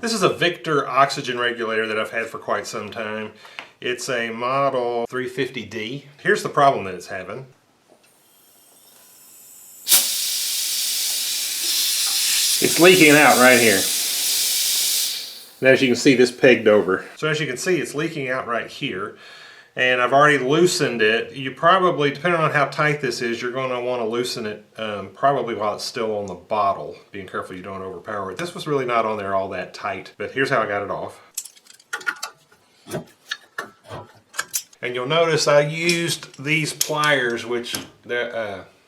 This is a Victor oxygen regulator that I've had for quite some time. It's a model 350D. Here's the problem that it's having. It's leaking out right here. And as you can see, this pegged over. So as you can see, it's leaking out right here. And I've already loosened it. You probably, depending on how tight this is, you're going to want to loosen it probably while it's still on the bottle. Being careful you don't overpower it. This was really not on there all that tight, but here's how I got it off. And you'll notice I used these pliers, which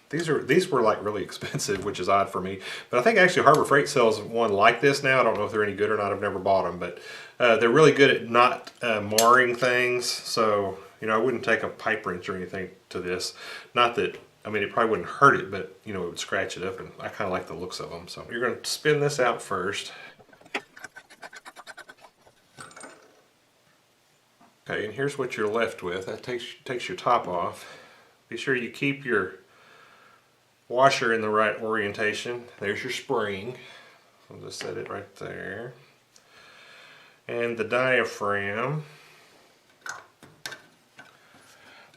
these were like really expensive, which is odd for me. But I think actually Harbor Freight sells one like this now. I don't know if they're any good or not. I've never bought them, but they're really good at not marring things. So, you know, I wouldn't take a pipe wrench or anything to this. Not that, I mean, it probably wouldn't hurt it, but, you know, it would scratch it up, and I kind of like the looks of them. So you're going to spin this out first. Okay, and here's what you're left with. That takes your top off. Be sure you keep your washer in the right orientation. There's your spring. I'll just set it right there. And the diaphragm.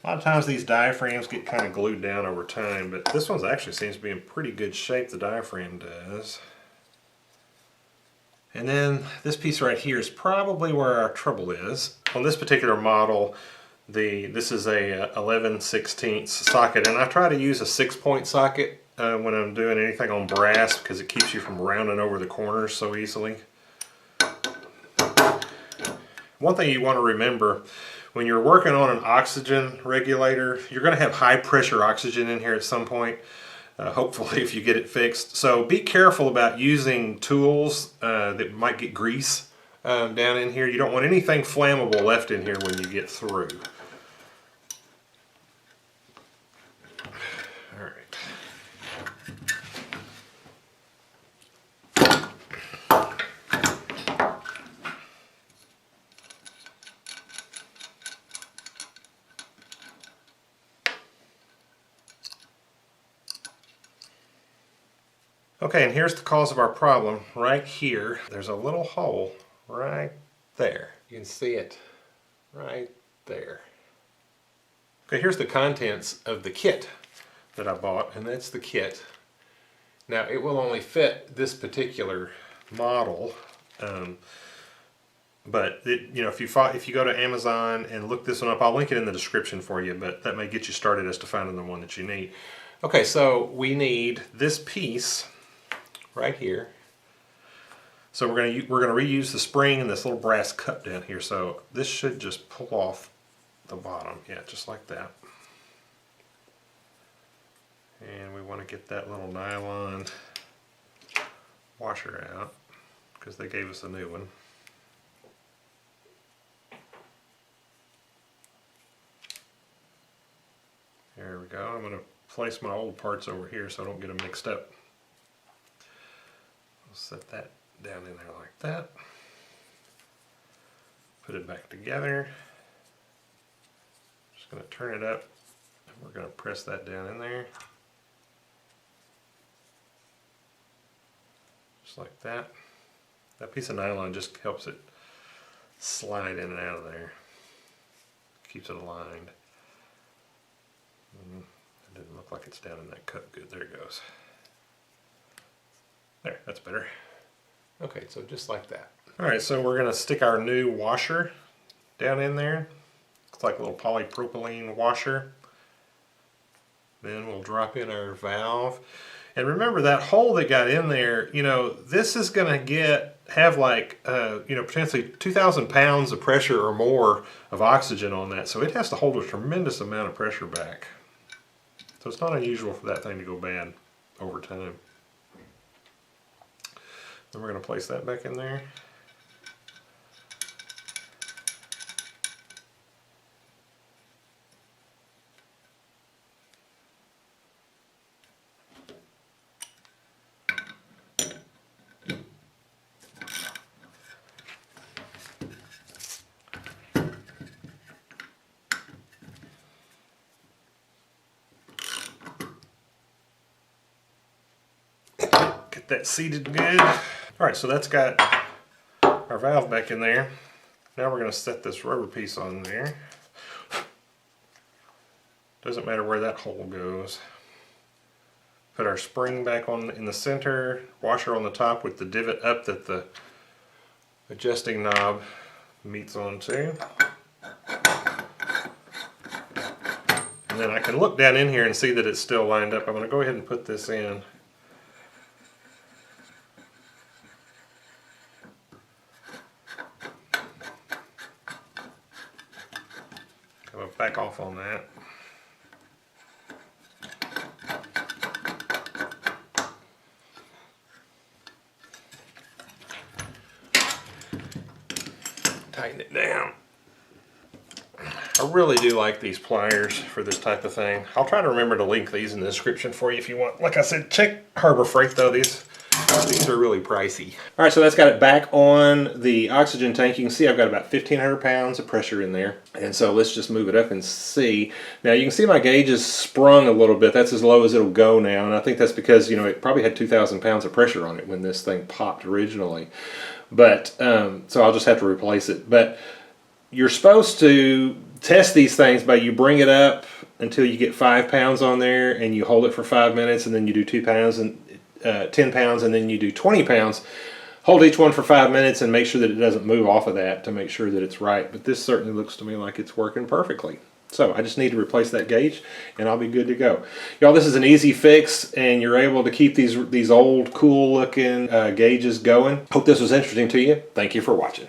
A lot of times these diaphragms get kind of glued down over time, but this one actually seems to be in pretty good shape, the diaphragm does. And then this piece right here is probably where our trouble is. On this particular model, this is a 11/16 socket, and I try to use a 6-point socket when I'm doing anything on brass because it keeps you from rounding over the corners so easily. One thing you want to remember, when you're working on an oxygen regulator, you're going to have high pressure oxygen in here at some point, hopefully if you get it fixed. So be careful about using tools that might get grease down in here. You don't want anything flammable left in here when you get through. All right. Okay, and here's the cause of our problem. Right here, there's a little hole right there. You can see it right there. Okay, here's the contents of the kit that I bought, and that's the kit. Now, it will only fit this particular model, but you know, if you go to Amazon and look this one up, I'll link it in the description for you, but that may get you started as to finding the one that you need. Okay, so we need this piece right here. So we're gonna reuse the spring and this little brass cup down here. So this should just pull off the bottom, yeah, just like that. And we want to get that little nylon washer out because they gave us a new one. There we go. I'm going to place my old parts over here so I don't get them mixed up. I'll set that down in there like that. Put it back together. Just going to turn it up. We're going to press that down in there. Just like that. That piece of nylon just helps it slide in and out of there. Keeps it aligned. It didn't look like it's down in that cup. Good, there it goes. There, that's better. Okay, so just like that. Alright, so we're going to stick our new washer down in there. It's like a little polypropylene washer. Then we'll drop in our valve. And remember that hole that got in there, you know, this is going to have like, you know, potentially 2,000 pounds of pressure or more of oxygen on that. So it has to hold a tremendous amount of pressure back. So it's not unusual for that thing to go bad over time. Then we're going to place that back in there. Get that seated good. Alright, so that's got our valve back in there. Now we're going to set this rubber piece on there. Doesn't matter where that hole goes. Put our spring back on in the center, washer on the top with the divot up that the adjusting knob meets onto. And then I can look down in here and see that it's still lined up. I'm going to go ahead and put this in. I'm going to back off on that. Tighten it down. I really do like these pliers for this type of thing. I'll try to remember to link these in the description for you if you want. Like I said, check Harbor Freight though. These are really pricey. All right, so that's got it back on the oxygen tank. You can see I've got about 1,500 pounds of pressure in there. And so let's just move it up and see. Now you can see my gauge is sprung a little bit. That's as low as it'll go now. And I think that's because, you know, it probably had 2,000 pounds of pressure on it when this thing popped originally. But, so I'll just have to replace it. But you're supposed to test these things by you bring it up until you get 5 pounds on there and you hold it for 5 minutes and then you do 2 pounds and 10 pounds and then you do 20 pounds. Hold each one for 5 minutes and make sure that it doesn't move off of that to make sure that it's right. But this certainly looks to me like it's working perfectly. So I just need to replace that gauge and I'll be good to go. Y'all, this is an easy fix and you're able to keep these old cool looking gauges going. Hope this was interesting to you. Thank you for watching.